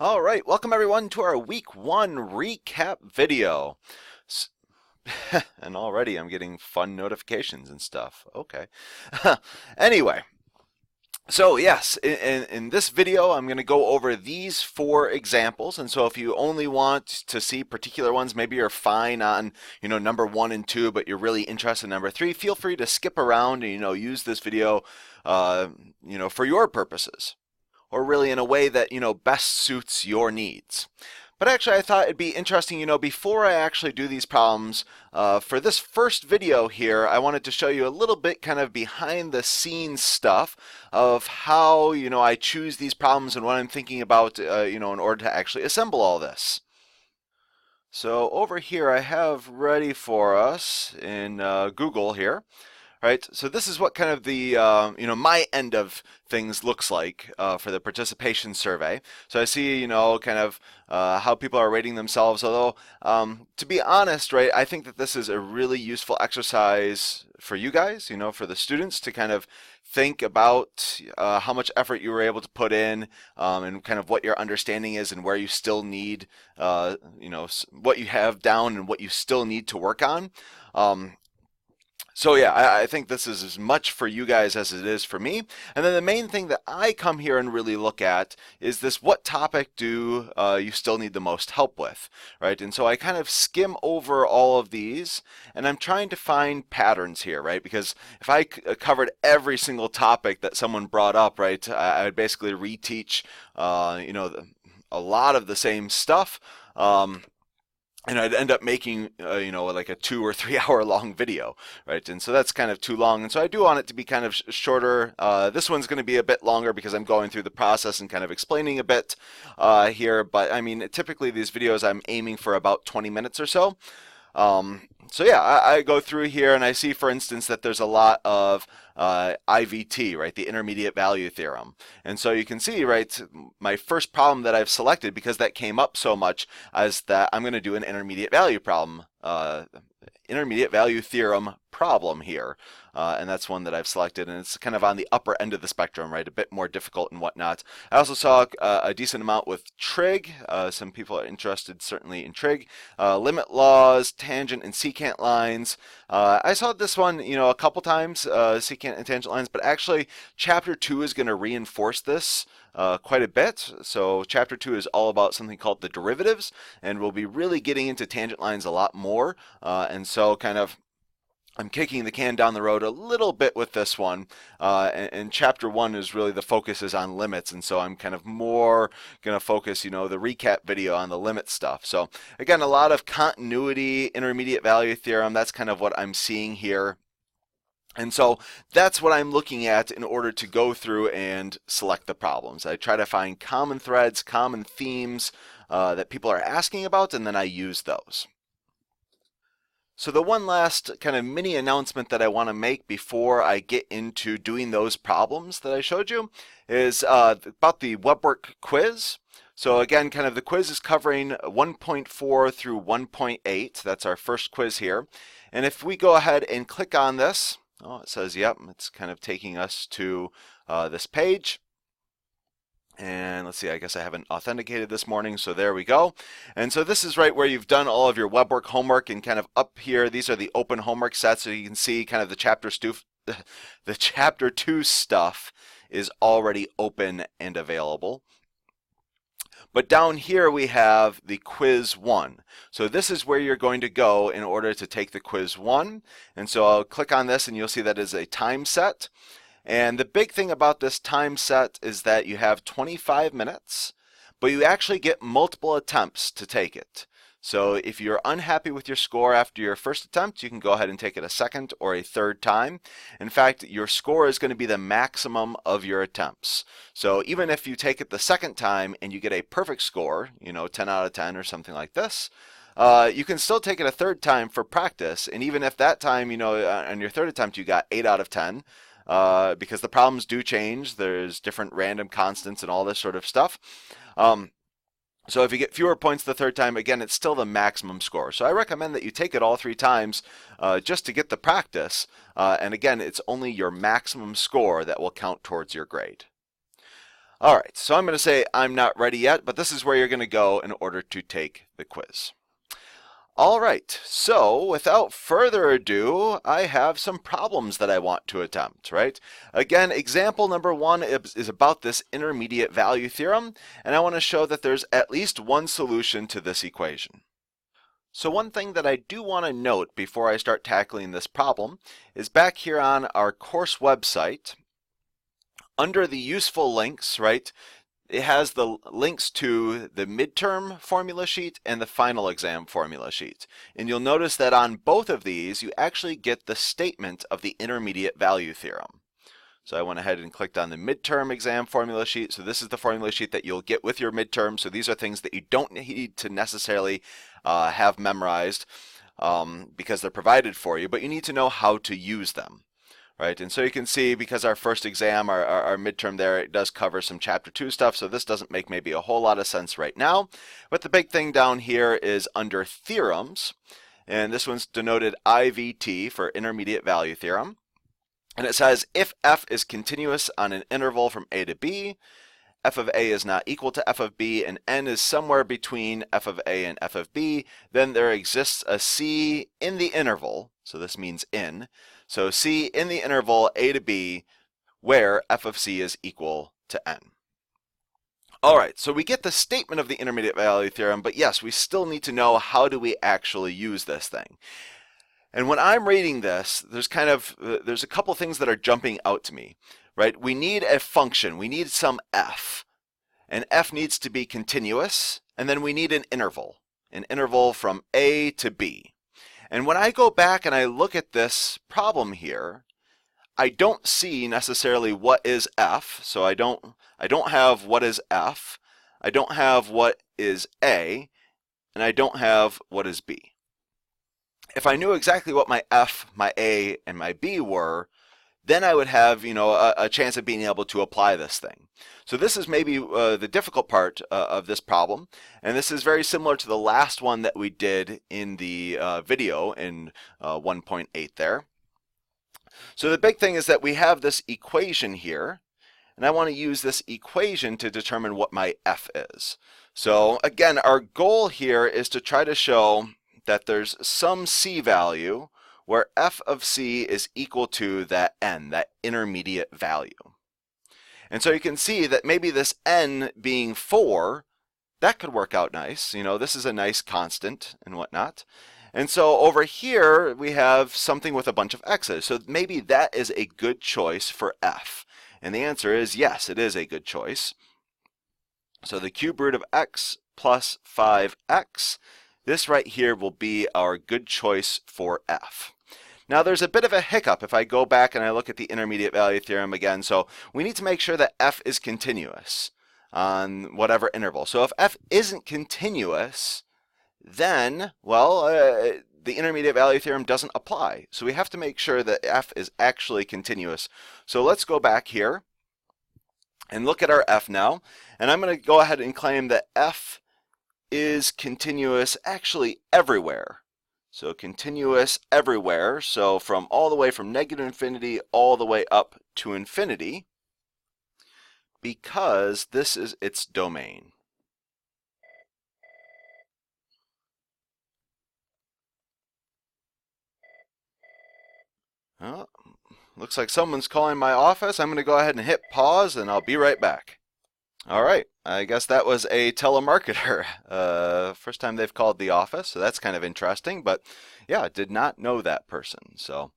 All right, welcome everyone to our week 1 recap video. S- And already I'm getting fun notifications and stuff. Okay. Anyway, so yes, in this video I'm going to go over these 4 examples. And so if you only want to see particular ones, maybe you're fine on, number 1 and 2, but you're really interested in number 3, feel free to skip around and, use this video, for your purposes, or really in a way that, best suits your needs. But actually, I thought it'd be interesting, before I actually do these problems, for this first video here, I wanted to show you a little bit kind of behind the scenes stuff of how, I choose these problems and what I'm thinking about, in order to actually assemble all this. So over here, I have ready for us in Google here. Right, so this is what kind of the, my end of things looks like for the participation survey. So I see, kind of how people are rating themselves, although to be honest, right, I think that this is a really useful exercise for you guys, for the students to kind of think about how much effort you were able to put in and kind of what your understanding is and where you still need, what you have down and what you still need to work on. So yeah, I think this is as much for you guys as it is for me. And then the main thing that I come here and really look at is this: what topic do you still need the most help with, right? And so I kind of skim over all of these, and I'm trying to find patterns here, right? Because if I covered every single topic that someone brought up, right, I would basically reteach, a lot of the same stuff. And I'd end up making, like a 2 or 3 hour long video, right? And so that's kind of too long. And so I do want it to be kind of shorter. This one's going to be a bit longer because I'm going through the process and kind of explaining a bit here. But I mean, typically these videos I'm aiming for about 20 minutes or so. So yeah, I go through here and I see, for instance, that there's a lot of IVT, right, the intermediate value theorem. And so you can see, right, my first problem that I've selected, because that came up so much, is that I'm going to do an intermediate value problem, intermediate value theorem problem here. And that's one that I've selected, and it's kind of on the upper end of the spectrum, right? A bit more difficult and whatnot. I also saw a decent amount with trig. Some people are interested certainly in trig. Limit laws, tangent and secant lines. I saw this one, a couple times, secant and tangent lines, but actually chapter 2 is going to reinforce this quite a bit. So chapter 2 is all about something called the derivatives, and we'll be really getting into tangent lines a lot more. And so kind of I'm kicking the can down the road a little bit with this one, and chapter 1 is really the focus is on limits, and so I'm kind of more going to focus, the recap video on the limit stuff. So again, a lot of continuity, intermediate value theorem, that's kind of what I'm seeing here. And so that's what I'm looking at in order to go through and select the problems. I try to find common threads, common themes that people are asking about, and then I use those. So the one last kind of mini announcement that I want to make before I get into doing those problems that I showed you is about the WebWork Quiz. So again, kind of the quiz is covering 1.4 through 1.8. That's our first quiz here. And if we go ahead and click on this, it says, yep, it's kind of taking us to this page. And let's see, I guess I haven't authenticated this morning, so there we go. And so this is right where you've done all of your WebWork homework, and kind of up here, these are the open homework sets, so you can see kind of the chapter 2 stuff is already open and available. But down here we have the quiz 1. So this is where you're going to go in order to take the quiz 1. And so I'll click on this and you'll see that is a time set. And the big thing about this time set is that you have 25 minutes, but you actually get multiple attempts to take it. So if you're unhappy with your score after your first attempt, you can go ahead and take it a second or a third time. In fact, your score is going to be the maximum of your attempts. So even if you take it the second time and you get a perfect score, 10 out of 10 or something like this, you can still take it a third time for practice. And even if that time, on your third attempt, you got 8 out of 10, because the problems do change. There's different random constants and all this sort of stuff. So if you get fewer points the third time, again, it's still the maximum score. So I recommend that you take it all 3 times just to get the practice. And again, it's only your maximum score that will count towards your grade. All right, so I'm going to say I'm not ready yet, but this is where you're going to go in order to take the quiz. All right, so without further ado, I have some problems that I want to attempt, right? Again, example number 1 is about this intermediate value theorem, and I want to show that there's at least one solution to this equation. So one thing that I do want to note before I start tackling this problem is back here on our course website, under the useful links, right? It has the links to the midterm formula sheet and the final exam formula sheet. And you'll notice that on both of these, you actually get the statement of the intermediate value theorem. So I went ahead and clicked on the midterm exam formula sheet. So this is the formula sheet that you'll get with your midterm. So these are things that you don't need to necessarily have memorized because they're provided for you, but you need to know how to use them. Right, and so you can see, because our first exam, our midterm there, it does cover some chapter 2 stuff, so this doesn't make maybe a whole lot of sense right now. But the big thing down here is under theorems, and this one's denoted IVT for intermediate value theorem. And it says, if f is continuous on an interval from a to b, f of a is not equal to f of b, and n is somewhere between f of a and f of b, then there exists a c in the interval, so this means in. So c in the interval a to b where f of c is equal to n. All right, so we get the statement of the intermediate value theorem, but yes, we still need to know how do we actually use this thing. And when I'm reading this, there's a couple things that are jumping out to me, right? We need a function, we need some f, and f needs to be continuous, and then we need an interval from a to b. And when I go back and I look at this problem here, I don't see necessarily what is f, so I don't have what is f, I don't have what is a, and I don't have what is b. If I knew exactly what my f, my a, and my b were, then I would have, a chance of being able to apply this thing. So this is maybe the difficult part of this problem, and this is very similar to the last one that we did in the video in 1.8 there. So the big thing is that we have this equation here, and I want to use this equation to determine what my f is. So again, our goal here is to try to show that there's some c value where f of c is equal to that n, that intermediate value. And so you can see that maybe this n being 4, that could work out nice. This is a nice constant and whatnot. And so over here, we have something with a bunch of x's. So maybe that is a good choice for f. And the answer is yes, it is a good choice. So the cube root of x plus 5x, this right here will be our good choice for f. Now there's a bit of a hiccup if I go back and I look at the intermediate value theorem again. So we need to make sure that f is continuous on whatever interval. So if f isn't continuous, then, well, the intermediate value theorem doesn't apply. So we have to make sure that f is actually continuous. So let's go back here and look at our f now. And I'm going to go ahead and claim that f is continuous actually everywhere. So continuous everywhere, so from all the way from negative infinity all the way up to infinity, because this is its domain. Well, looks like someone's calling my office. I'm going to go ahead and hit pause and I'll be right back. All right, I guess that was a telemarketer. First time they've called the office, so that's kind of interesting. But yeah, did not know that person. So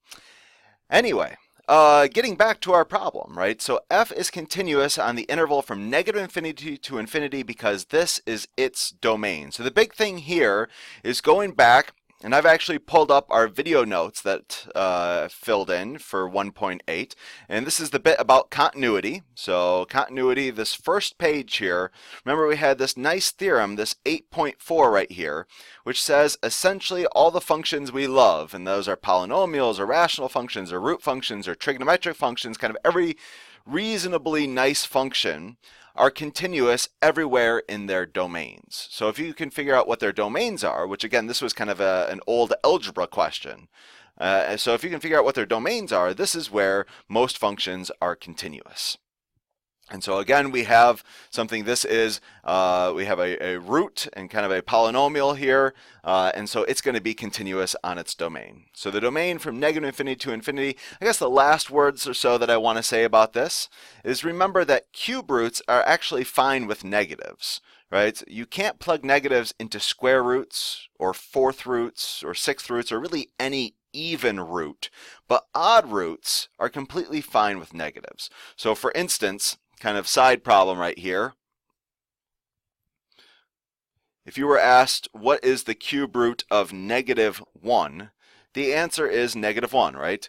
anyway, getting back to our problem, right? So f is continuous on the interval from negative infinity to infinity because this is its domain. So the big thing here is going back, and I've actually pulled up our video notes that filled in for 1.8, and this is the bit about continuity. So continuity, this first page here, remember we had this nice theorem, this 8.4 right here, which says essentially all the functions we love, and those are polynomials or rational functions or root functions or trigonometric functions, kind of every reasonably nice function, are continuous everywhere in their domains. So if you can figure out what their domains are, which again, this was kind of an old algebra question. So if you can figure out what their domains are, this is where most functions are continuous. And so again, we have something, this is, we have a root and kind of a polynomial here, and so it's going to be continuous on its domain. So the domain from negative infinity to infinity, I guess the last words or so that I want to say about this is remember that cube roots are actually fine with negatives, right? You can't plug negatives into square roots or fourth roots or sixth roots or really any even root, but odd roots are completely fine with negatives. So for instance, kind of side problem right here. If you were asked what is the cube root of -1, the answer is -1, right?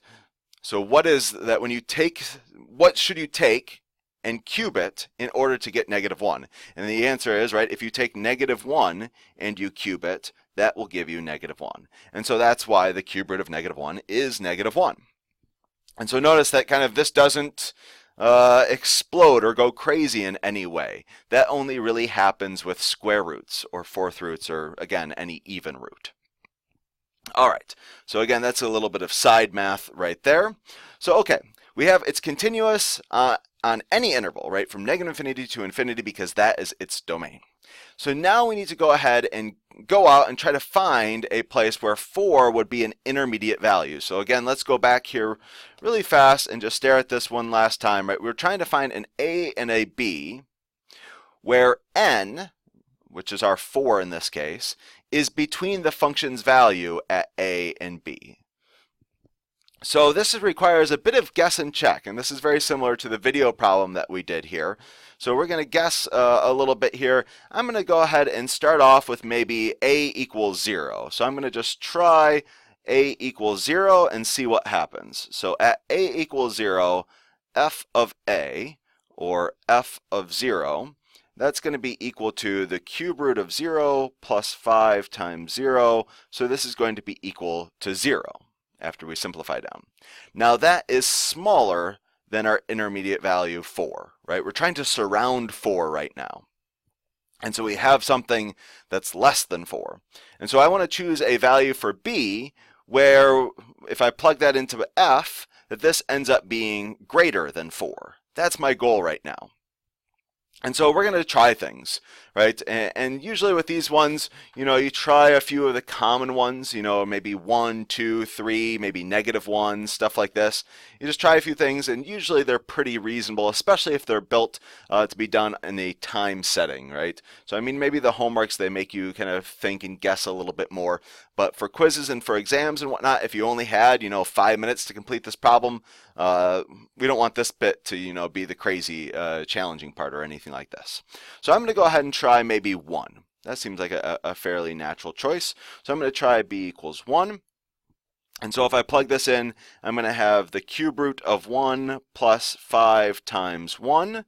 So what is that when you take, what should you take and cube it in order to get -1? And the answer is, right, if you take -1 and you cube it, that will give you -1. And so that's why the cube root of -1 is -1. And so notice that kind of this doesn't explode or go crazy in any way. That only really happens with square roots or fourth roots or, again, any even root. All right, so again, that's a little bit of side math right there. So, okay, we have it's continuous on any interval, right, from negative infinity to infinity because that is its domain. So now we need to go ahead and go out and try to find a place where 4 would be an intermediate value. So again, let's go back here really fast and just stare at this one last time, right? We're trying to find an A and a B where n, which is our 4 in this case, is between the function's value at A and B. So this requires a bit of guess and check, and this is very similar to the video problem that we did here. So we're going to guess a little bit here. I'm going to go ahead and start off with maybe A equals 0. So I'm going to just try A equals 0 and see what happens. So at A equals 0, f of A, or f of 0, that's going to be equal to the cube root of 0 plus 5 times 0. So this is going to be equal to 0 after we simplify down. Now that is smaller than our intermediate value 4, right? We're trying to surround 4 right now. And so we have something that's less than 4. And so I want to choose a value for B where if I plug that into F, that this ends up being greater than 4. That's my goal right now. And so we're going to try things, right? And usually with these ones, you know, you try a few of the common ones, you know, maybe 1, 2, 3, maybe -1, stuff like this. You just try a few things, and usually they're pretty reasonable, especially if they're built to be done in a time setting, right? So, I mean, maybe the homeworks, they make you kind of think and guess a little bit more. But for quizzes and for exams and whatnot, if you only had, you know, 5 minutes to complete this problem, we don't want this bit to, you know, be the crazy challenging part or anything like this. So I'm going to go ahead and try maybe 1. That seems like a fairly natural choice. So I'm going to try B equals 1. And so if I plug this in, I'm going to have the cube root of 1 plus 5 times 1.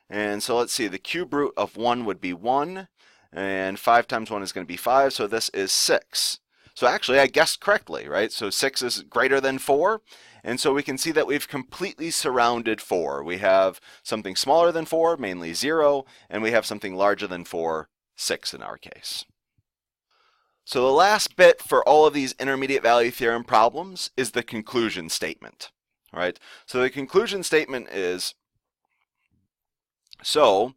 And so let's see, the cube root of 1 would be 1. And 5 times 1 is going to be 5. So this is 6. So actually I guessed correctly, right? So 6 is greater than 4. And so we can see that we've completely surrounded 4. We have something smaller than 4, mainly 0, and we have something larger than 4, 6 in our case. So the last bit for all of these intermediate value theorem problems is the conclusion statement. All right? So the conclusion statement is, so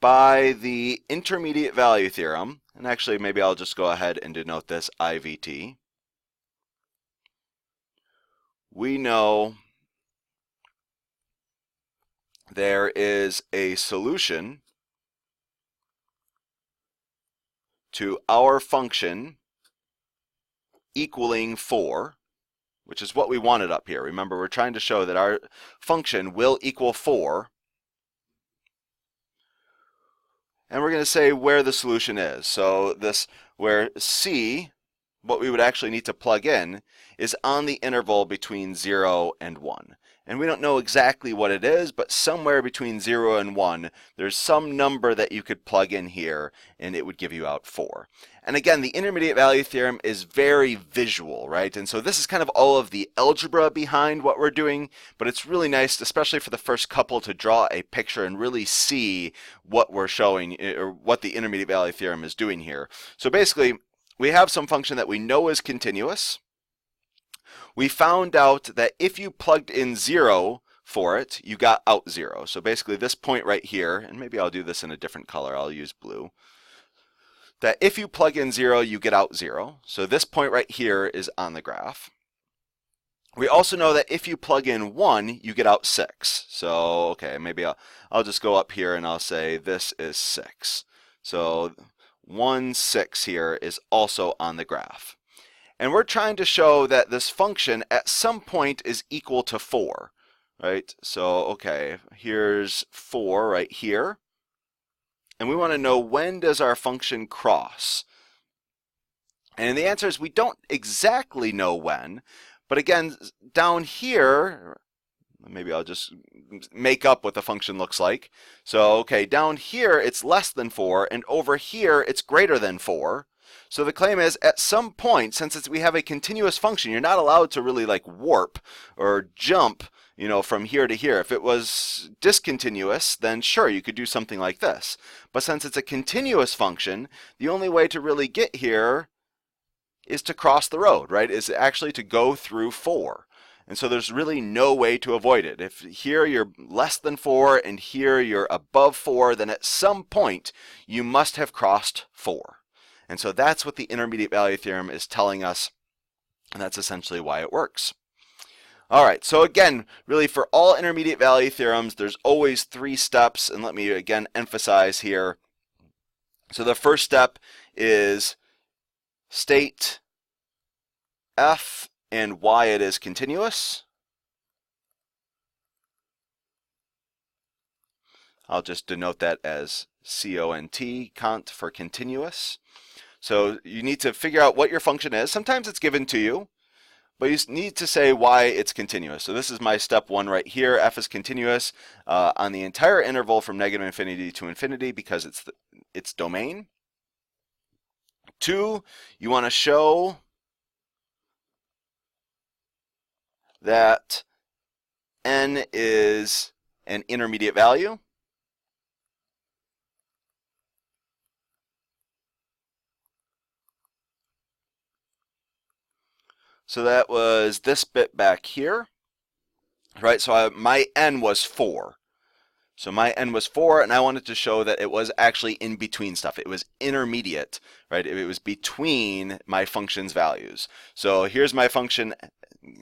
by the intermediate value theorem, and actually maybe I'll just go ahead and denote this IVT, we know there is a solution to our function equaling 4, which is what we wanted up here. Remember, we're trying to show that our function will equal 4. And we're going to say where the solution is. So this, where C, what we would actually need to plug in, is on the interval between 0 and 1. And we don't know exactly what it is, but somewhere between 0 and 1, there's some number that you could plug in here, and it would give you out 4. And again, the intermediate value theorem is very visual, right? And so this is kind of all of the algebra behind what we're doing, but it's really nice, especially for the first couple, to draw a picture and really see what we're showing, or what the intermediate value theorem is doing here. So basically, we have some function that we know is continuous. We found out that if you plugged in 0 for it, you got out 0. So basically this point right here, and maybe I'll do this in a different color, I'll use blue, that if you plug in 0, you get out 0. So this point right here is on the graph. We also know that if you plug in 1, you get out 6. So, okay, maybe I'll just go up here and I'll say this is 6. So 1, 6 here is also on the graph. And we're trying to show that this function at some point is equal to 4, right? So, okay, here's 4 right here. And we want to know, when does our function cross? And the answer is we don't exactly know when. But again, down here, maybe I'll just make up what the function looks like. So, okay, down here it's less than 4, and over here it's greater than 4. So the claim is, at some point, since we have a continuous function, you're not allowed to really like warp or jump, you know, from here to here. If it was discontinuous, then sure, you could do something like this. But since it's a continuous function, the only way to really get here is to cross the road, right? Is actually to go through 4. And so there's really no way to avoid it. If here you're less than 4 and here you're above 4, then at some point you must have crossed 4. And so that's what the intermediate value theorem is telling us, and that's essentially why it works. All right, so again, really for all intermediate value theorems, there's always 3 steps, and let me again emphasize here. So the first step is state f and why it is continuous. I'll just denote that as CONT, cont for continuous. So you need to figure out what your function is. Sometimes it's given to you, but you need to say why it's continuous. So this is my step 1 right here. F is continuous on the entire interval from -infinity to infinity because it's its domain. 2, you want to show that n is an intermediate value. So that was this bit back here, right? So my n was 4. So my n was 4, and I wanted to show that it was actually in between stuff. It was intermediate, right? It was between my function's values. So here's my function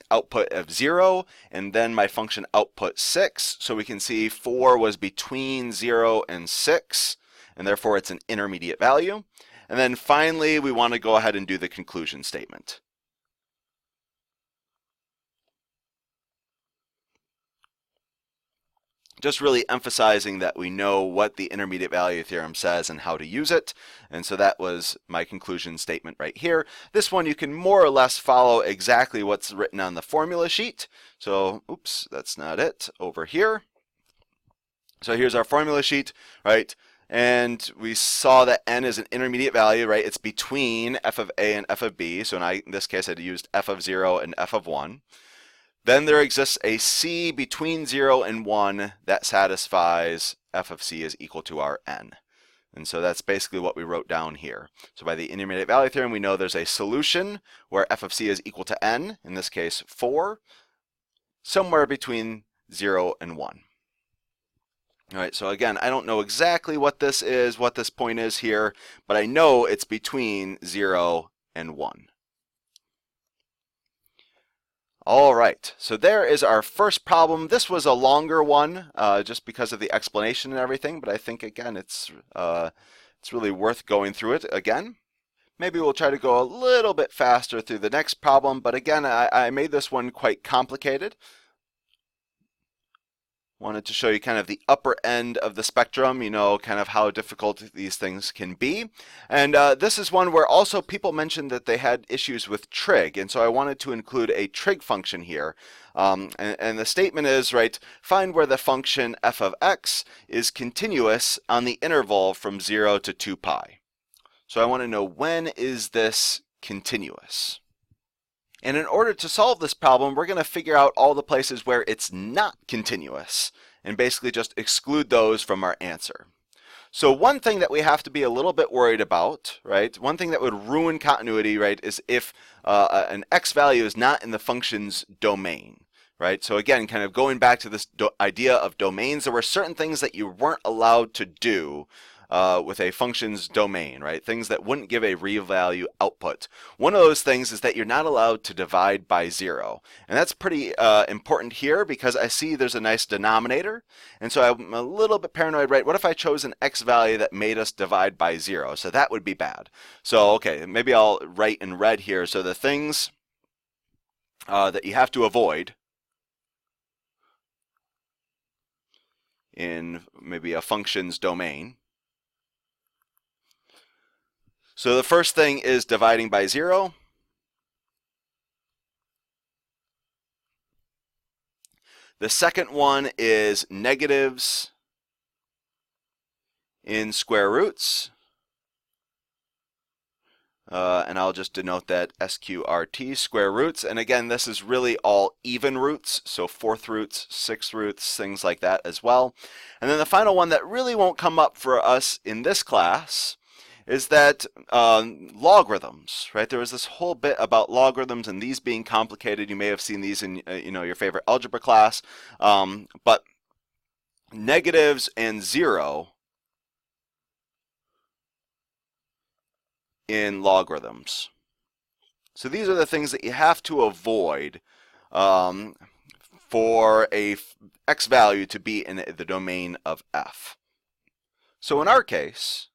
output of 0, and then my function output 6. So we can see 4 was between 0 and 6, and therefore it's an intermediate value. And then finally, we want to go ahead and do the conclusion statement. Just really emphasizing that we know what the intermediate value theorem says and how to use it. And so that was my conclusion statement right here. This one you can more or less follow exactly what's written on the formula sheet. So, oops, that's not it. Over here. So here's our formula sheet, right? And we saw that n is an intermediate value, right? It's between f of a and f of b. So in this case, I used f of 0 and f of 1. Then there exists a c between 0 and 1 that satisfies f of c is equal to our n. And so that's basically what we wrote down here. So by the intermediate value theorem, we know there's a solution where f of c is equal to n, in this case 4, somewhere between 0 and 1. All right, so again, I don't know exactly what this is, what this point is here, but I know it's between 0 and 1. All right, so there is our first problem. This was a longer one just because of the explanation and everything, but I think, again, it's really worth going through it again. Maybe we'll try to go a little bit faster through the next problem, but again, I made this one quite complicated. Wanted to show you kind of the upper end of the spectrum, you know, kind of how difficult these things can be. And this is one where also people mentioned that they had issues with trig, and so I wanted to include a trig function here. And the statement is, right, find where the function f of x is continuous on the interval from 0 to 2 pi. So I want to know, when is this continuous? And in order to solve this problem, we're going to figure out all the places where it's not continuous and basically just exclude those from our answer. So one thing that we have to be a little bit worried about, right? One thing that would ruin continuity, right, is if an x value is not in the function's domain, right? So again, kind of going back to this idea of domains, there were certain things that you weren't allowed to do with a function's domain, right? Things that wouldn't give a real value output. One of those things is that you're not allowed to divide by 0. And that's pretty important here because I see there's a nice denominator. And so I'm a little bit paranoid, right? What if I chose an x value that made us divide by 0? So that would be bad. So, okay, maybe I'll write in red here. So the things that you have to avoid in maybe a function's domain. So the first thing is dividing by 0. The second one is negatives in square roots. And I'll just denote that SQRT, square roots. And again, this is really all even roots, so 4th roots, 6th roots, things like that as well. And then the final one that really won't come up for us in this class is that logarithms, right? There was this whole bit about logarithms and these being complicated. You may have seen these in your favorite algebra class, but negatives and 0 in logarithms. So these are the things that you have to avoid for a x value to be in the domain of f. So in our case,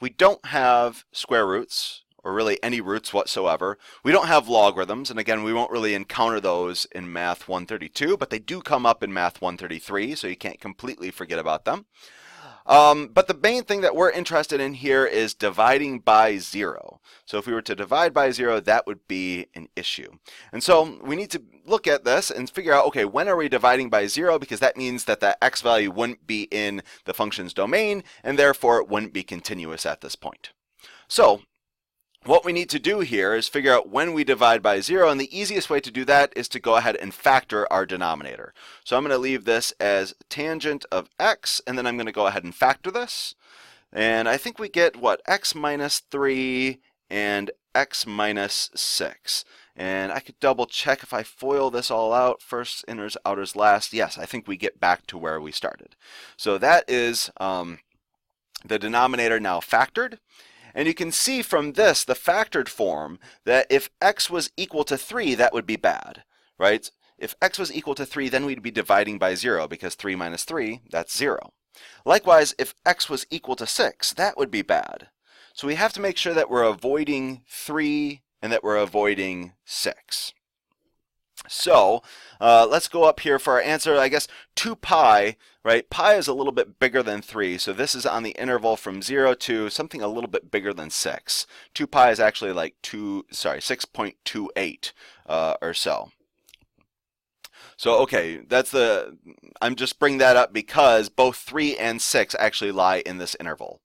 we don't have square roots, or really any roots whatsoever. We don't have logarithms, and again, we won't really encounter those in Math 132, but they do come up in Math 133, so you can't completely forget about them. But the main thing that we're interested in here is dividing by 0. So if we were to divide by 0, that would be an issue. And so we need to look at this and figure out, okay, when are we dividing by 0? Because that means that that x value wouldn't be in the function's domain, and therefore it wouldn't be continuous at this point. So what we need to do here is figure out when we divide by 0, and the easiest way to do that is to go ahead and factor our denominator. So I'm going to leave this as tangent of x, and then I'm going to go ahead and factor this. And I think we get, what, x minus 3 and x minus 6. And I could double check if I FOIL this all out, first, inners, outers, last. Yes, I think we get back to where we started. So that is the denominator now factored. And you can see from this, the factored form, that if x was equal to 3, that would be bad, right? If x was equal to 3, then we'd be dividing by 0, because 3 minus 3, that's 0. Likewise, if x was equal to 6, that would be bad. So we have to make sure that we're avoiding 3 and that we're avoiding 6. So let's go up here for our answer. I guess 2 pi, right? Pi is a little bit bigger than 3, so this is on the interval from 0 to something a little bit bigger than 6. 2 pi is actually like 6.28 or so. So okay, I'm just bringing that up because both 3 and 6 actually lie in this interval.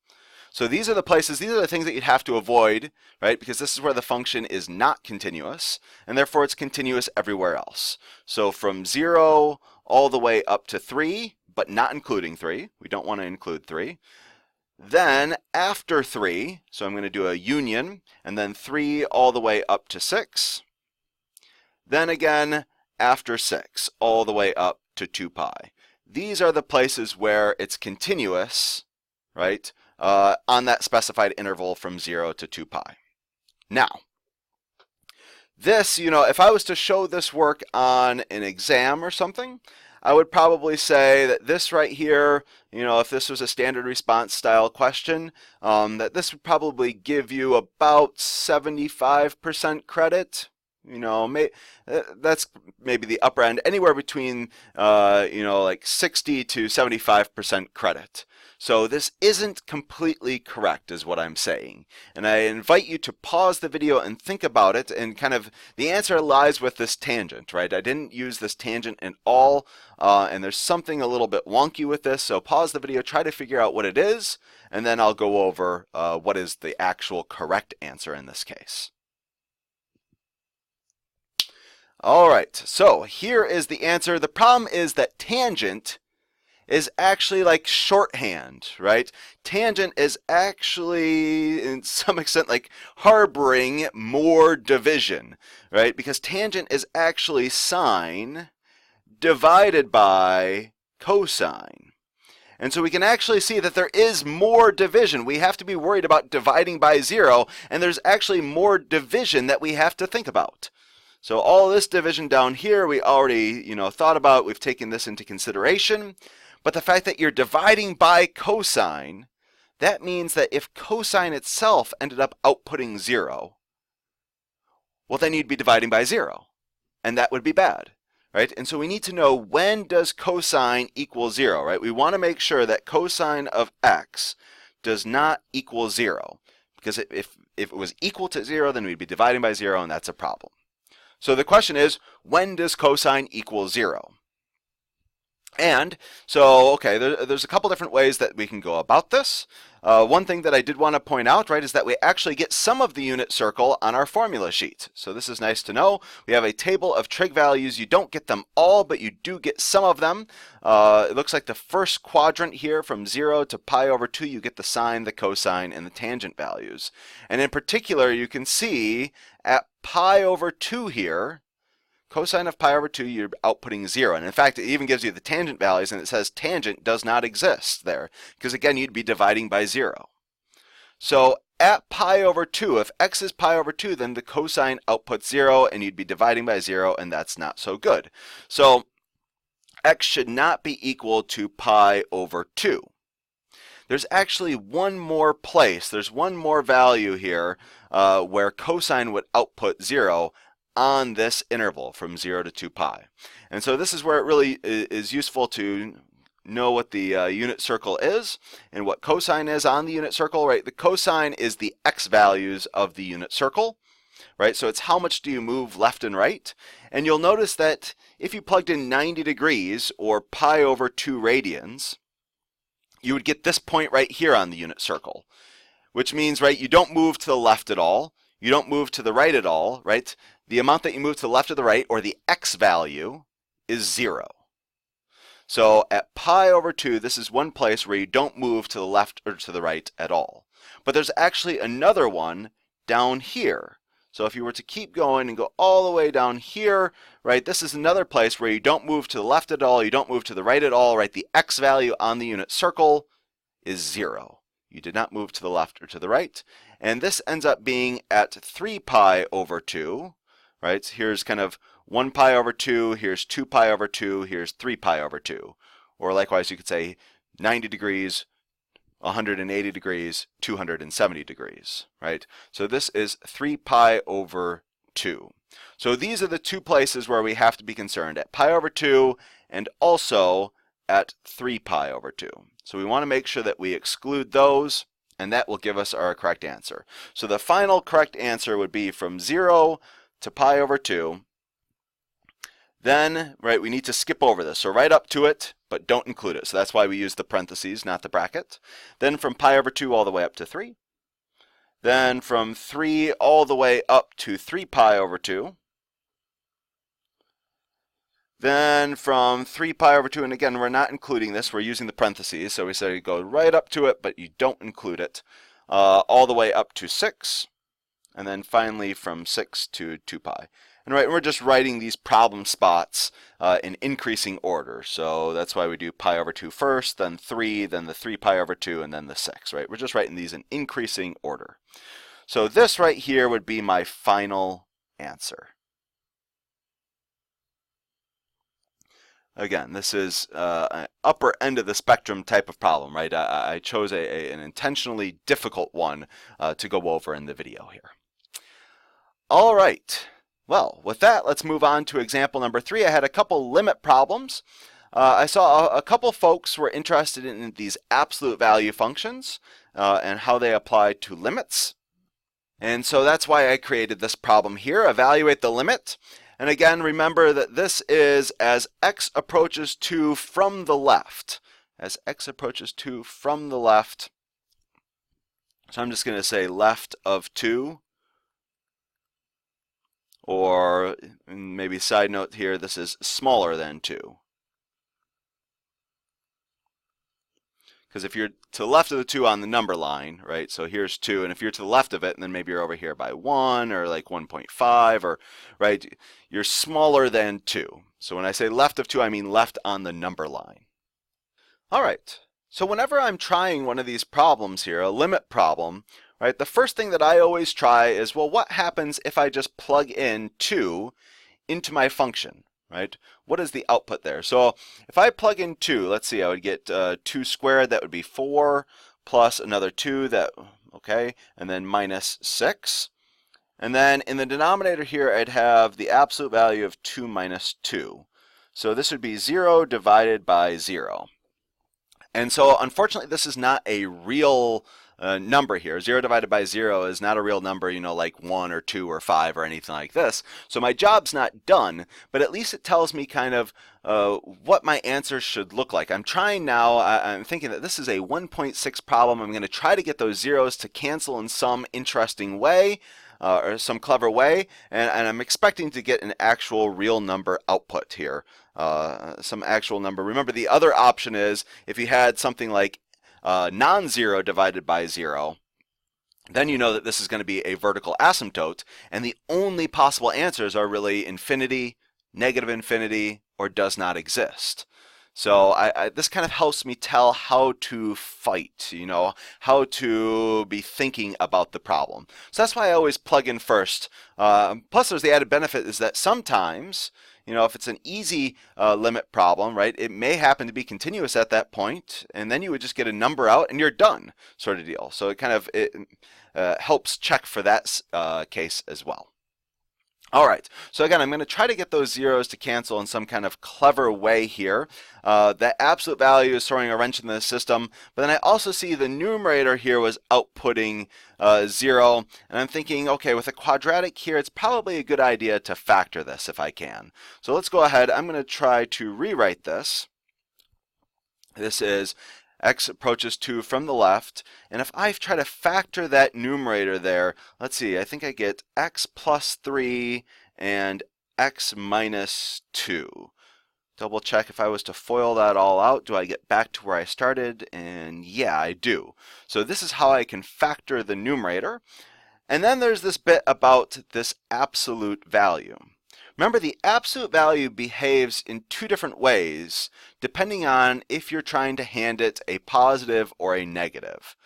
So these are the places, these are the things that you'd have to avoid, right? Because this is where the function is not continuous, and therefore it's continuous everywhere else. So from 0 all the way up to 3, but not including 3. We don't want to include 3. Then after 3, so I'm going to do a union, and then 3 all the way up to 6. Then again, after 6, all the way up to 2 pi. These are the places where it's continuous, right? On that specified interval from 0 to 2 pi. Now, this, if I was to show this work on an exam or something, I would probably say that this right here, if this was a standard response style question, that this would probably give you about 75% credit. That's maybe the upper end, anywhere between, like 60 to 75% credit. So this isn't completely correct is what I'm saying. And I invite you to pause the video and think about it, and kind of the answer lies with this tangent, right? I didn't use this tangent at all, and there's something a little bit wonky with this, so pause the video, try to figure out what it is, and then I'll go over what is the actual correct answer in this case. All right, so here is the answer. The problem is that tangent is actually like shorthand, right? Tangent is actually, in some extent, like harboring more division, right? Because tangent is actually sine divided by cosine. And so we can actually see that there is more division. We have to be worried about dividing by 0, and there's actually more division that we have to think about. So all this division down here we already thought about. We've taken this into consideration. But the fact that you're dividing by cosine, that means that if cosine itself ended up outputting 0, well, then you'd be dividing by 0, and that would be bad. Right? And so we need to know, when does cosine equal 0, right? We want to make sure that cosine of x does not equal 0, because if it was equal to 0, then we'd be dividing by 0, and that's a problem. So the question is, when does cosine equal 0? And so, okay, there's a couple different ways that we can go about this. One thing that I did want to point out, right, is that we actually get some of the unit circle on our formula sheet. So this is nice to know. We have a table of trig values. You don't get them all, but you do get some of them. It looks like the first quadrant here, from 0 to pi over 2, you get the sine, the cosine, and the tangent values. And in particular, you can see at pi over 2 here, cosine of pi over 2, you're outputting 0. And in fact, it even gives you the tangent values, and it says tangent does not exist there, because again, you'd be dividing by 0. So at pi over 2, if x is pi over 2, then the cosine outputs 0, and you'd be dividing by 0, and that's not so good. So x should not be equal to pi over 2. There's actually one more place, there's one more value here where cosine would output 0 on this interval from 0 to 2 pi. And so this is where it really is useful to know what the unit circle is and what cosine is on the unit circle, right? The cosine is the x values of the unit circle, right? So it's how much do you move left and right. And you'll notice that if you plugged in 90 degrees or pi over 2 radians, you would get this point right here on the unit circle, which means, right, you don't move to the left at all, you don't move to the right at all, right? The amount that you move to the left or the right, or the x value, is 0. So at pi over 2, this is one place where you don't move to the left or to the right at all. But there's actually another one down here. So if you were to keep going and go all the way down here, right, this is another place where you don't move to the left at all, you don't move to the right at all, right? The x value on the unit circle is 0. You did not move to the left or to the right. And this ends up being at 3 pi over 2. Right, so here's kind of 1 pi over 2, here's 2 pi over 2, here's 3 pi over 2. Or likewise, you could say 90 degrees, 180 degrees, 270 degrees, right? So this is 3 pi over 2. So these are the two places where we have to be concerned, at pi over 2 and also at 3 pi over 2. So we want to make sure that we exclude those, and that will give us our correct answer. So the final correct answer would be from 0 to pi over 2. Then, right, we need to skip over this. So right up to it, but don't include it. So that's why we use the parentheses, not the bracket. Then from pi over 2 all the way up to 3. Then from 3 all the way up to 3 pi over 2. Then from 3 pi over 2, and again, we're not including this, we're using the parentheses. So we say you go right up to it, but you don't include it. All the way up to 6. And then finally from 6 to 2 pi. And right, we're just writing these problem spots in increasing order. So that's why we do pi over 2 first, then 3, then the 3 pi over 2, and then the 6, right? We're just writing these in increasing order. So this right here would be my final answer. Again, this is an upper end of the spectrum type of problem, right? I chose an intentionally difficult one to go over in the video here. All right, well, with that, let's move on to example number 3. I had a couple limit problems. I saw a couple folks were interested in these absolute value functions and how they apply to limits. And so that's why I created this problem here, evaluate the limit. And again, remember that this is as x approaches 2 from the left. As x approaches 2 from the left. So I'm just going to say left of 2. Or maybe side note here, this is smaller than 2. Because if you're to the left of the 2 on the number line, right, so here's 2, and if you're to the left of it, and then maybe you're over here by 1 or like 1.5, or, right, you're smaller than 2. So when I say left of 2, I mean left on the number line. All right, so whenever I'm trying one of these problems here, a limit problem, right, the first thing that I always try is, well, what happens if I just plug in 2 into my function? Right? What is the output there? So if I plug in 2, let's see, I would get 2 squared, that would be 4, plus another 2, that, okay, and then minus 6. And then in the denominator here, I'd have the absolute value of 2 minus 2. So this would be 0 divided by 0. And so unfortunately, this is not a real number here. 0 divided by 0 is not a real number, you know, like 1 or 2 or 5 or anything like this. So my job's not done, but at least it tells me kind of what my answer should look like. I'm trying now, I'm thinking that this is a 1.6 problem. I'm going to try to get those zeros to cancel in some interesting way. Or some clever way, and I'm expecting to get an actual real number output here, some actual number. Remember, the other option is if you had something like non-zero divided by 0, then you know that this is going to be a vertical asymptote, and the only possible answers are really infinity, negative infinity, or does not exist. So this kind of helps me tell how to fight, you know, how to be thinking about the problem. So that's why I always plug in first. Plus, there's the added benefit is that sometimes, you know, if it's an easy limit problem, right, it may happen to be continuous at that point, and then you would just get a number out and you're done, sort of deal. So it kind of helps check for that case as well. All right, so again, I'm going to try to get those zeros to cancel in some kind of clever way here. That absolute value is throwing a wrench in the system, but then I also see the numerator here was outputting 0, and I'm thinking, okay, with a quadratic here, it's probably a good idea to factor this if I can. So let's go ahead. I'm going to try to rewrite this. This is x approaches 2 from the left, and if I try to factor that numerator there, let's see, I think I get x plus 3 and x minus 2. Double check if I was to FOIL that all out, do I get back to where I started? And yeah, I do. So this is how I can factor the numerator. And then there's this bit about this absolute value. Remember, the absolute value behaves in 2 different ways, depending on if you're trying to hand it a positive or a negative,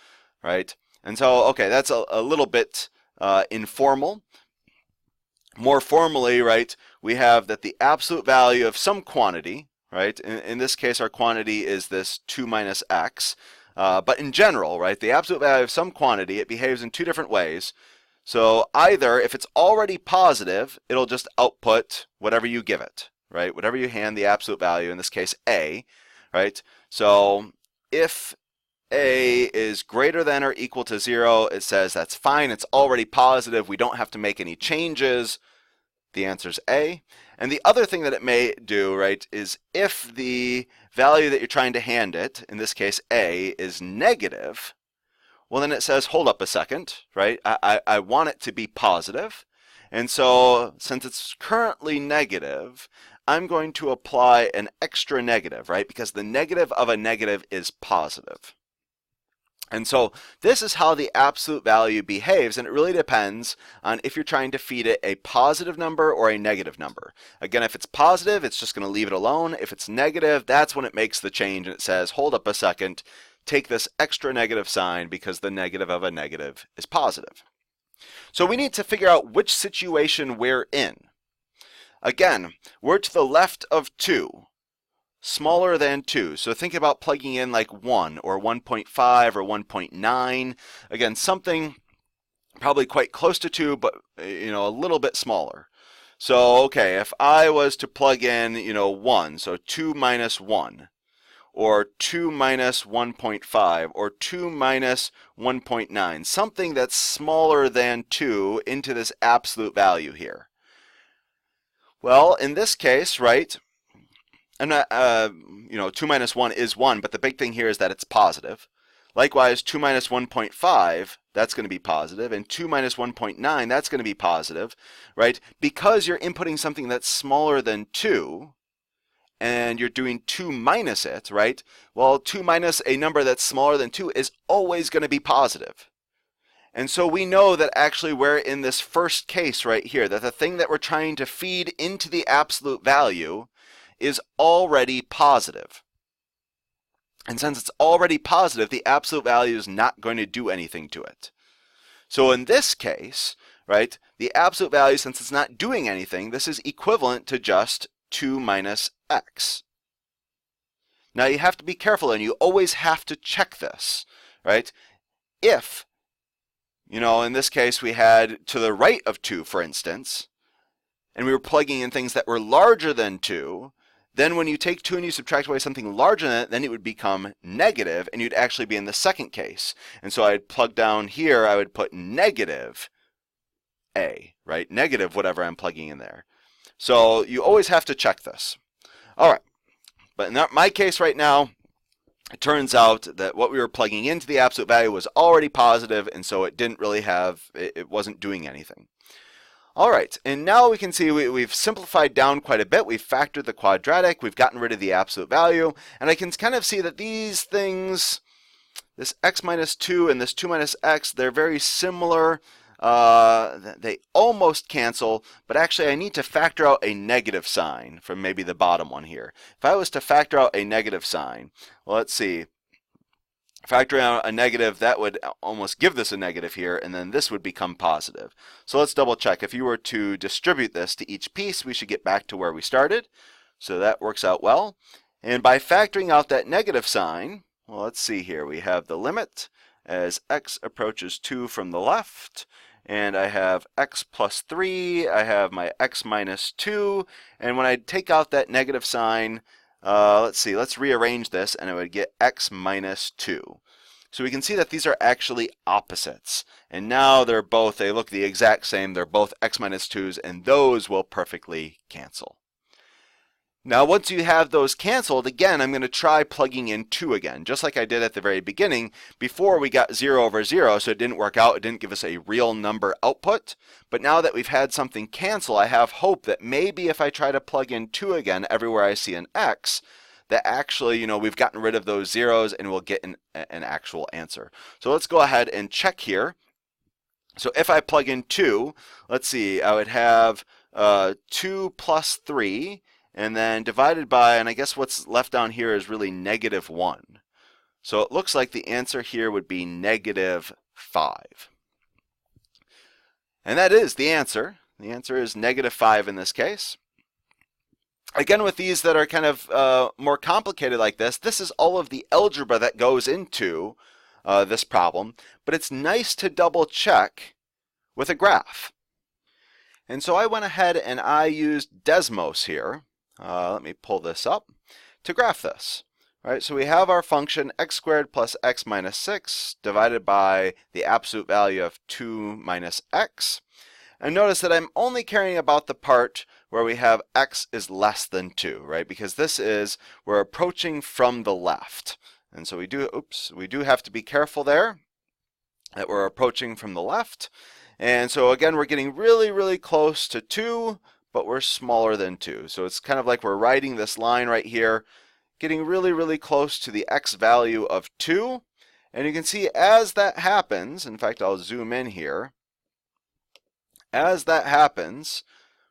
right? And so, okay, that's a little bit informal. More formally, right, we have that the absolute value of some quantity, right? In this case, our quantity is this 2 minus x. But in general, right, the absolute value of some quantity, it behaves in 2 different ways. So either if it's already positive, it'll just output whatever you give it, right? Whatever you hand the absolute value, in this case a, right? So if a is greater than or equal to 0, it says that's fine, it's already positive, we don't have to make any changes. The answer is A. And the other thing that it may do, right, is if the value that you're trying to hand it, in this case a, is negative, well, then it says, hold up a second, right? I want it to be positive. And so since it's currently negative, I'm going to apply an extra negative, right? Because the negative of a negative is positive. And so this is how the absolute value behaves, and it really depends on if you're trying to feed it a positive number or a negative number. Again, if it's positive, it's just going to leave it alone. If it's negative, that's when it makes the change and it says, hold up a second, take this extra negative sign because the negative of a negative is positive. So we need to figure out which situation we're in. Again, we're to the left of 2, smaller than 2. So think about plugging in like 1 or 1.5 or 1.9. Again, something probably quite close to 2, but a little bit smaller. So okay, if I was to plug in 1, so 2 minus 1, or 2 minus 1.5, or 2 minus 1.9, something that's smaller than 2 into this absolute value here. Well, in this case, right, I'm not, 2 minus 1 is 1, but the big thing here is that it's positive. Likewise, 2 minus 1.5, that's going to be positive, and 2 minus 1.9, that's going to be positive, right? Because you're inputting something that's smaller than 2, and you're doing 2 minus it, right? Well, 2 minus a number that's smaller than 2 is always going to be positive. And so we know that actually we're in this first case right here, that the thing that we're trying to feed into the absolute value is already positive. And since it's already positive, the absolute value is not going to do anything to it. So in this case, right, the absolute value, since it's not doing anything, this is equivalent to just 2 minus x. Now you have to be careful, and you always have to check this, right? If, in this case we had to the right of 2, for instance, and we were plugging in things that were larger than 2, then when you take 2 and you subtract away something larger than it, then it would become negative, and you'd actually be in the second case. And so I'd plug down here, I would put negative a, right? Negative whatever I'm plugging in there. So you always have to check this. All right, but in my case right now, it turns out that what we were plugging into the absolute value was already positive, and so it didn't really it wasn't doing anything. All right, and now we can see we've simplified down quite a bit. We've factored the quadratic, we've gotten rid of the absolute value, and I can kind of see that these things, this x minus 2 and this 2 minus x, they're very similar. They almost cancel, but actually I need to factor out a negative sign from maybe the bottom one here. If I was to factor out a negative sign, well, let's see. Factoring out a negative, that would almost give this a negative here, and then this would become positive. So let's double check. If you were to distribute this to each piece, we should get back to where we started. So that works out well. And by factoring out that negative sign, well, let's see here. We have the limit as x approaches 2 from the left, and I have x plus 3, I have my x minus 2, and when I take out that negative sign, let's see, let's rearrange this, and I would get x minus 2. So we can see that these are actually opposites. And now they look the exact same. They're both x minus 2's, and those will perfectly cancel. Now once you have those canceled, again, I'm going to try plugging in 2 again, just like I did at the very beginning. Before we got 0 over 0, so it didn't work out. It didn't give us a real number output. But now that we've had something cancel, I have hope that maybe if I try to plug in 2 again everywhere I see an x, that actually, we've gotten rid of those zeros and we'll get an actual answer. So let's go ahead and check here. So if I plug in 2, let's see, I would have 2 plus 3, and then divided by, and I guess what's left down here is really negative 1. So it looks like the answer here would be negative 5. And that is the answer. The answer is negative 5 in this case. Again, with these that are kind of more complicated like this is all of the algebra that goes into this problem, but it's nice to double check with a graph. And so I went ahead and I used Desmos here. Let me pull this up to graph this. All right, so we have our function x squared plus x minus 6 divided by the absolute value of 2 minus x. And notice that I'm only caring about the part where we have x is less than 2, right? Because we're approaching from the left. And so we do have to be careful there that we're approaching from the left. And so again, we're getting really, really close to 2, but we're smaller than 2. So it's kind of like we're riding this line right here, getting really, really close to the x value of 2. And you can see as that happens, in fact, I'll zoom in here. As that happens,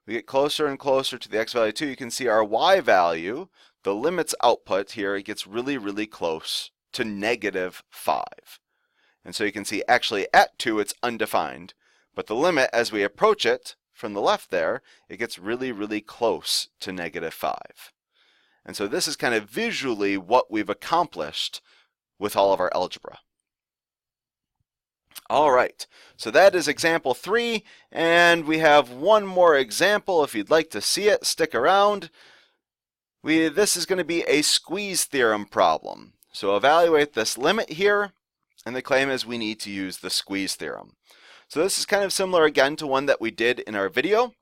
we get closer and closer to the x value 2. You can see our y value, the limits output here, it gets really, really close to negative 5. And so you can see actually at 2 it's undefined, but the limit as we approach it from the left there, it gets really, really close to negative 5. And so this is kind of visually what we've accomplished with all of our algebra. All right, so that is example 3, and we have one more example. If you'd like to see it, stick around. This is going to be a squeeze theorem problem. So evaluate this limit here, and the claim is we need to use the squeeze theorem. So this is kind of similar again to one that we did in our video.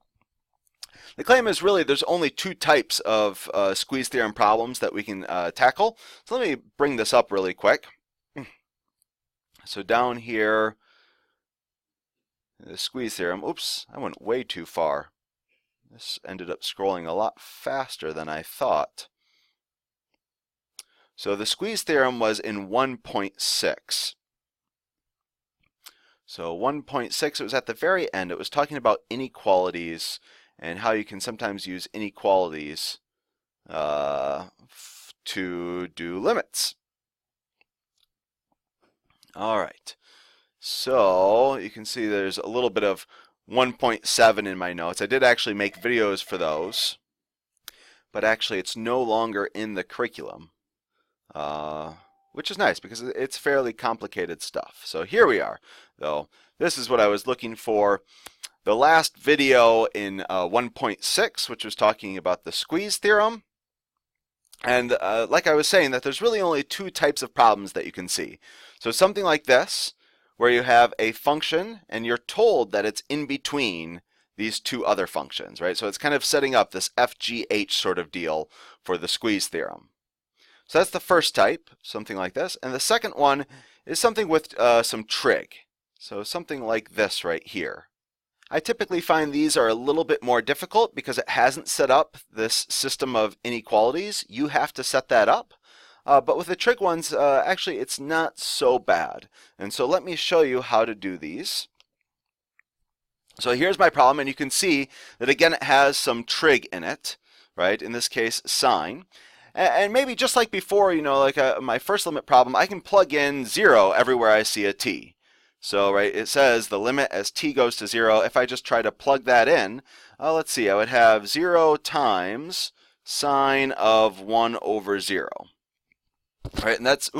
The claim is really there's only 2 types of squeeze theorem problems that we can tackle. So let me bring this up really quick. So down here, the squeeze theorem, oops, I went way too far. This ended up scrolling a lot faster than I thought. So the squeeze theorem was in 1.6. So 1.6, it was at the very end. It was talking about inequalities and how you can sometimes use inequalities to do limits. All right. So you can see there's a little bit of 1.7 in my notes. I did actually make videos for those, but actually it's no longer in the curriculum, which is nice because it's fairly complicated stuff. So here we are, though. This is what I was looking for. The last video in 1.6, which was talking about the squeeze theorem. And like I was saying, that there's really only two types of problems that you can see. So something like this, where you have a function and you're told that it's in between these two other functions, right? So it's kind of setting up this FGH sort of deal for the squeeze theorem. So that's the first type, something like this. And the second one is something with some trig. So something like this right here. I typically find these are a little bit more difficult because it hasn't set up this system of inequalities. You have to set that up. But with the trig ones, actually it's not so bad. And so let me show you how to do these. So here's my problem, and you can see that again it has some trig in it, right? In this case, sine. And maybe just like before, you know, like my first limit problem, I can plug in 0 everywhere I see a t. So, right, it says the limit as t goes to 0. If I just try to plug that in, let's see, I would have 0 times sine of 1 over 0. Right, and that's,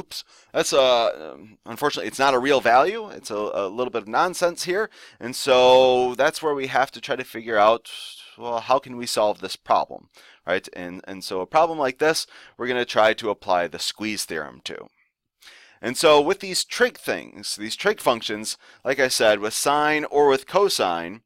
unfortunately, it's not a real value. It's a little bit of nonsense here. And so that's where we have to try to figure out, well, how can we solve this problem, right? And so a problem like this, we're going to try to apply the squeeze theorem to. And so with these trig things, these trig functions, like I said, with sine or with cosine,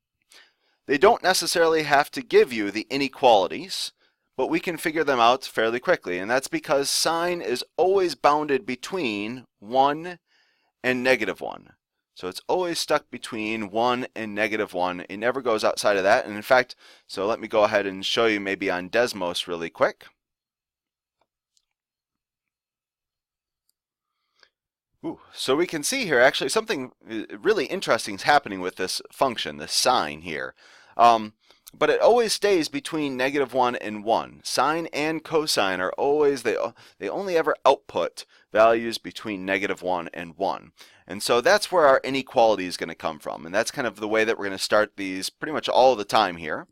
they don't necessarily have to give you the inequalities, but we can figure them out fairly quickly. And that's because sine is always bounded between 1 and -1. So it's always stuck between 1 and -1. It never goes outside of that. And in fact, so let me go ahead and show you maybe on Desmos really quick. So we can see here actually something really interesting is happening with this function, this sine here. But it always stays between -1 and 1. Sine and cosine are always, they only ever output values between -1 and 1. And so that's where our inequality is going to come from. And that's kind of the way that we're going to start these pretty much all the time here.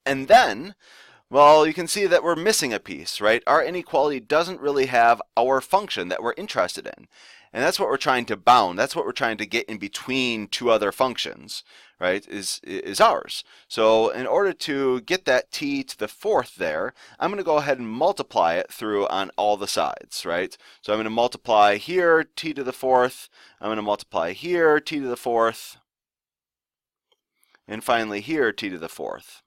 And then, well, you can see that we're missing a piece, right? Our inequality doesn't really have our function that we're interested in. And that's what we're trying to bound. That's what we're trying to get in between two other functions, right, is ours. So in order to get that t to the fourth there, I'm going to go ahead and multiply it through on all the sides, right? So I'm going to multiply here, t to the fourth. I'm going to multiply here, t to the fourth. And finally here, t to the fourth.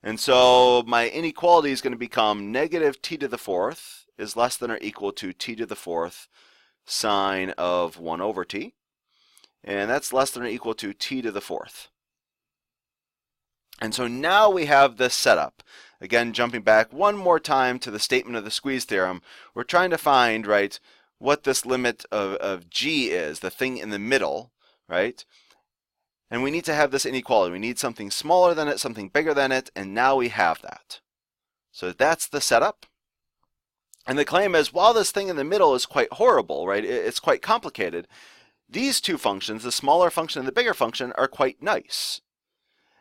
And so my inequality is going to become negative t to the fourth is less than or equal to t to the fourth sine of 1 over t. And that's less than or equal to t to the fourth. And so now we have this setup. Again, jumping back one more time to the statement of the squeeze theorem, we're trying to find, right, what this limit of g is, the thing in the middle, right? And we need to have this inequality. We need something smaller than it, something bigger than it, and now we have that. So that's the setup. And the claim is, while this thing in the middle is quite horrible, right, it's quite complicated, these two functions, the smaller function and the bigger function, are quite nice.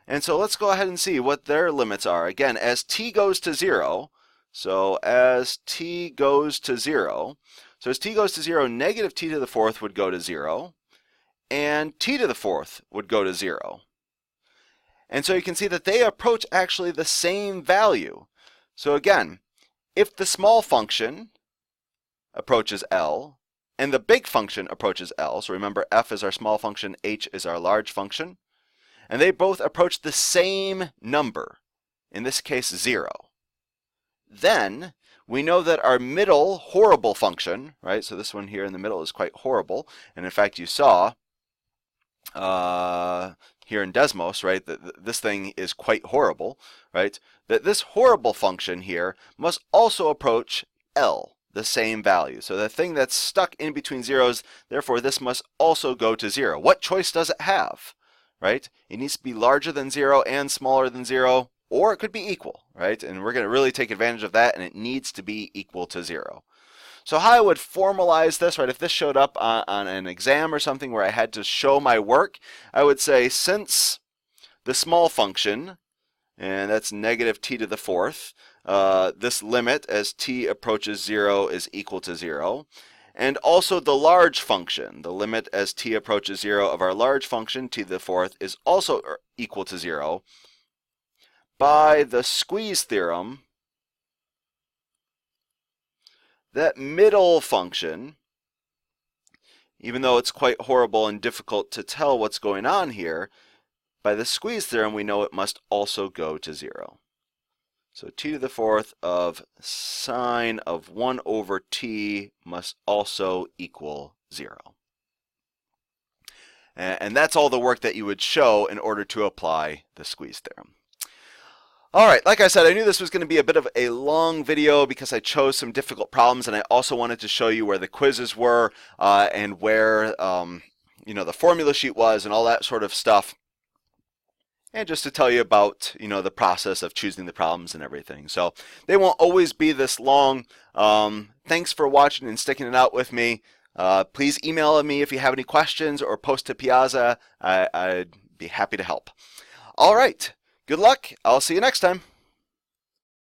And so let's go ahead and see what their limits are. Again, as t goes to 0, so as t goes to 0, so as t goes to 0, negative t to the fourth would go to 0, and t to the fourth would go to 0. And so you can see that they approach actually the same value. So again, if the small function approaches L, and the big function approaches L, so remember f is our small function, h is our large function, and they both approach the same number, in this case 0, then we know that our middle horrible function, right, so this one here in the middle is quite horrible, and in fact you saw here in Desmos, right, that this thing is quite horrible, right, that this horrible function here must also approach L, the same value. So the thing that's stuck in between zeros, therefore this must also go to 0. What choice does it have, right? It needs to be larger than 0 and smaller than 0, or it could be equal, right? And we're going to really take advantage of that, and it needs to be equal to 0. So how I would formalize this, right, if this showed up on an exam or something where I had to show my work, I would say since the small function, and that's negative t to the fourth, this limit as t approaches 0 is equal to 0, and also the large function, the limit as t approaches 0 of our large function, t to the fourth, is also equal to 0, by the squeeze theorem, that middle function, even though it's quite horrible and difficult to tell what's going on here, by the squeeze theorem we know it must also go to 0. So t to the fourth of sine of 1 over t must also equal 0. And that's all the work that you would show in order to apply the squeeze theorem. All right, like I said, I knew this was going to be a bit of a long video because I chose some difficult problems, and I also wanted to show you where the quizzes were and where the formula sheet was and all that sort of stuff. And just to tell you about the process of choosing the problems and everything. So they won't always be this long. Thanks for watching and sticking it out with me. Please email me if you have any questions or post to Piazza. I'd be happy to help. All right. Good luck. I'll see you next time.